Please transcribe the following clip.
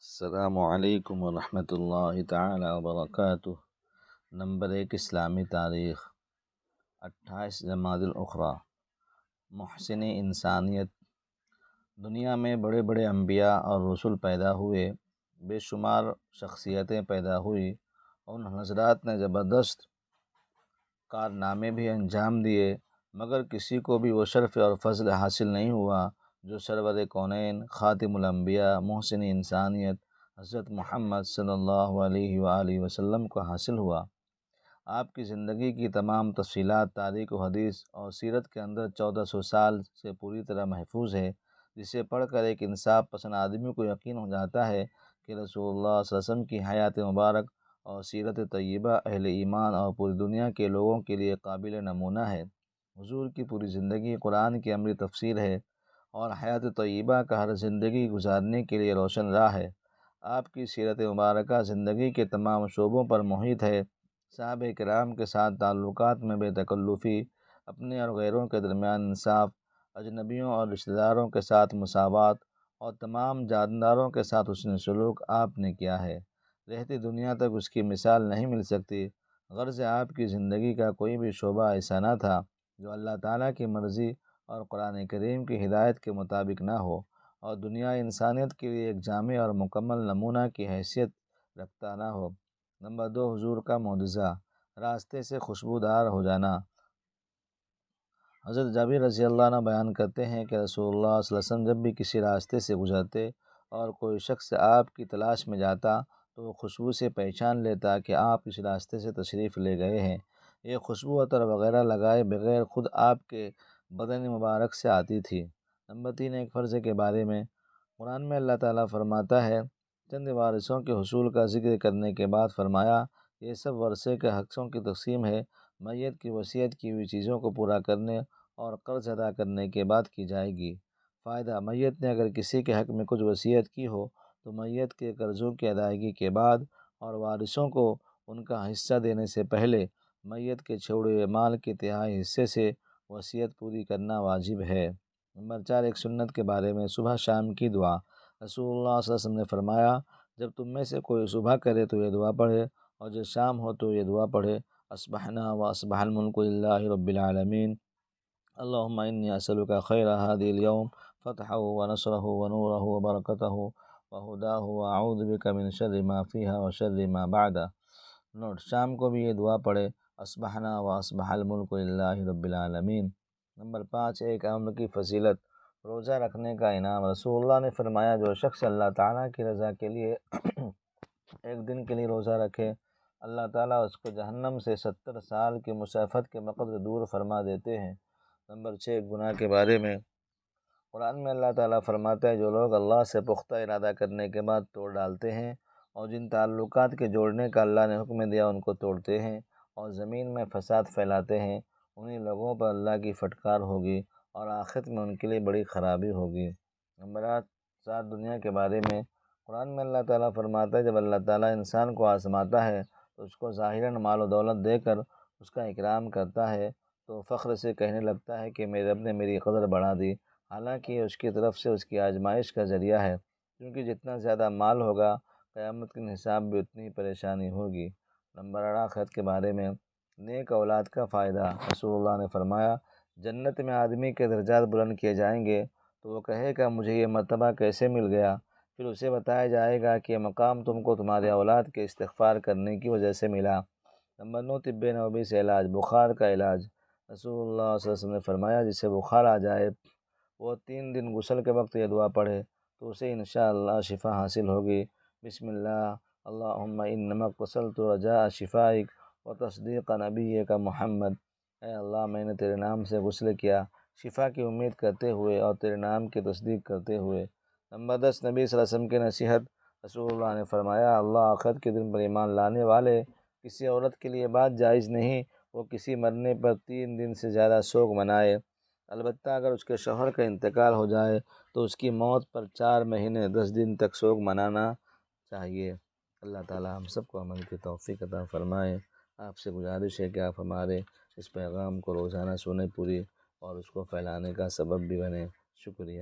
السلام علیکم ورحمۃ اللہ تعالی وبرکاتہ۔ نمبر 1، اسلامی تاریخ 28 جمادی الاخری۔ محسن انسانیت۔ دنیا میں بڑے بڑے انبیاء اور رسول پیدا ہوئے، بے شمار شخصیتیں پیدا ہوئی، ان حضرات نے زبردست کارنامے بھی انجام دیے، مگر کسی کو بھی وہ شرف اور فضل حاصل نہیں ہوا جو سرور کونین، خاتم الانبیاء، محسن انسانیت حضرت محمد صلی اللہ علیہ وآلہ وسلم کو حاصل ہوا۔ آپ کی زندگی کی تمام تفصیلات تاریخ و حدیث اور سیرت کے اندر 1400 سال سے پوری طرح محفوظ ہے، جسے پڑھ کر ایک انصاف پسند آدمی کو یقین ہو جاتا ہے کہ رسول اللہ صلی اللہ علیہ وسلم کی حیات مبارک اور سیرت طیبہ اہل ایمان اور پوری دنیا کے لوگوں کے لیے قابل نمونہ ہے۔ حضور کی پوری زندگی قرآن کی عملی تفسیر ہے اور حیات طیبہ کا ہر زندگی گزارنے کے لیے روشن راہ ہے۔ آپ کی سیرت مبارکہ زندگی کے تمام شعبوں پر محیط ہے۔ صحابہ کرام کے ساتھ تعلقات میں بے تکلفی، اپنے اور غیروں کے درمیان انصاف، اجنبیوں اور رشتہ داروں کے ساتھ مساوات اور تمام جانداروں کے ساتھ حسن سلوک آپ نے کیا ہے۔ رہتی دنیا تک اس کی مثال نہیں مل سکتی۔ غرض آپ کی زندگی کا کوئی بھی شعبہ ایسا نہ تھا جو اللہ تعالیٰ کی مرضی اور قرآن کریم کی ہدایت کے مطابق نہ ہو، اور دنیا انسانیت کے لیے ایک جامع اور مکمل نمونہ کی حیثیت رکھتا نہ ہو۔ نمبر 2، حضور کا معجزہ، راستے سے خوشبودار ہو جانا۔ حضرت جابر رضی اللہ عنہ بیان کرتے ہیں کہ رسول اللہ صلی اللہ علیہ وسلم جب بھی کسی راستے سے گزرتے اور کوئی شخص آپ کی تلاش میں جاتا تو وہ خوشبو سے پہچان لیتا کہ آپ اس راستے سے تشریف لے گئے ہیں۔ یہ خوشبو عطر وغیرہ لگائے بغیر خود آپ کے بدن مبارک سے آتی تھی۔ نمبر 3، ایک فرض کے بارے میں۔ قرآن میں اللہ تعالیٰ فرماتا ہے، چند وارثوں کے حصول کا ذکر کرنے کے بعد فرمایا، یہ سب ورثے کے حصوں کی تقسیم ہے، میت کی وصیت کی ہوئی چیزوں کو پورا کرنے اور قرض ادا کرنے کے بعد کی جائے گی۔ فائدہ، میت نے اگر کسی کے حق میں کچھ وصیت کی ہو تو میت کے قرضوں کی ادائیگی کے بعد اور وارثوں کو ان کا حصہ دینے سے پہلے میت کے چھوڑے ہوئے مال کے تہائی حصے سے وصیت پوری کرنا واجب ہے۔ نمبر 4، ایک سنت کے بارے میں۔ صبح شام کی دعا۔ رسول اللہ صلی اللہ علیہ وسلم نے فرمایا، جب تم میں سے کوئی صبح کرے تو یہ دعا پڑھے اور جب شام ہو تو یہ دعا پڑھے، اصبحنا و اصبح الملک للہ رب العالمین، اللہم انی اسألک خیر هذه اليوم فتحہ ونصرہ ونورہ وبرکتہ وہداہ واعوذ بک من شر ما فیہا وشر ما بعدہ۔ نوٹ، شام کو بھی یہ دعا پڑھے، اصبحنا و اصبح الملک للہ رب العالمین۔ نمبر 5، ایک عمر کی فضیلت، روزہ رکھنے کا انعام۔ رسول اللہ نے فرمایا، جو شخص اللہ تعالیٰ کی رضا کے لیے ایک دن کے لیے روزہ رکھے، اللہ تعالیٰ اس کو جہنم سے 70 سال کی مسافت کے مقدر دور فرما دیتے ہیں۔ نمبر 6، گناہ کے بارے میں۔ قرآن میں اللہ تعالیٰ فرماتا ہے، جو لوگ اللہ سے پختہ ارادہ کرنے کے بعد توڑ ڈالتے ہیں اور جن تعلقات کے جوڑنے کا اللہ نے حکم دیا ان کو توڑتے ہیں اور زمین میں فساد پھیلاتے ہیں، انہی لوگوں پر اللہ کی پھٹکار ہوگی اور آخرت میں ان کے لیے بڑی خرابی ہوگی۔ نمبر 7، دنیا کے بارے میں۔ قرآن میں اللہ تعالیٰ فرماتا ہے، جب اللہ تعالیٰ انسان کو آزماتا ہے تو اس کو ظاہراً مال و دولت دے کر اس کا اکرام کرتا ہے تو فخر سے کہنے لگتا ہے کہ میرے رب نے میری قدر بڑھا دی، حالانکہ یہ اس کی طرف سے اس کی آزمائش کا ذریعہ ہے، کیونکہ جتنا زیادہ مال ہوگا قیامت کے حساب بھی اتنی ہی پریشانی ہوگی۔ نمبر 8، آخرت کے بارے میں۔ نیک اولاد کا فائدہ۔ رسول اللہ نے فرمایا، جنت میں آدمی کے درجات بلند کیے جائیں گے تو وہ کہے گا، مجھے یہ مرتبہ کیسے مل گیا؟ پھر اسے بتایا جائے گا کہ یہ مقام تم کو تمہارے اولاد کے استغفار کرنے کی وجہ سے ملا۔ نمبر 9، طب نبوی سے علاج، بخار کا علاج۔ رسول اللہ صلی اللہ علیہ وسلم نے فرمایا، جسے بخار آ جائے وہ 3 دن غسل کے وقت یہ دعا پڑھے تو اسے انشاءاللہ شفا حاصل ہوگی۔ بسم اللہ، اللہم انما اغتسلت رجاء شفائک وتصدیق نبیک محمد۔ اے اللہ، میں نے تیرے نام سے غسل کیا شفا کی امید کرتے ہوئے اور تیرے نام کی تصدیق کرتے ہوئے۔ نمبر 10، نبی صلی اللہ علیہ وسلم کی نصیحت۔ رسول اللہ نے فرمایا، اللہ آخرت کے دن پر ایمان لانے والے کسی عورت کے لیے بات جائز نہیں وہ کسی مرنے پر 3 دن سے زیادہ شوق منائے، البتہ اگر اس کے شوہر کا انتقال ہو جائے تو اس کی موت پر 4 مہینے 10 دن تک شوق منانا چاہیے۔ اللہ تعالیٰ ہم سب کو عمل کی توفیق عطا فرمائے۔ آپ سے گزارش ہے کہ آپ ہمارے اس پیغام کو روزانہ سنیں پوری اور اس کو پھیلانے کا سبب بھی بنیں۔ شکریہ۔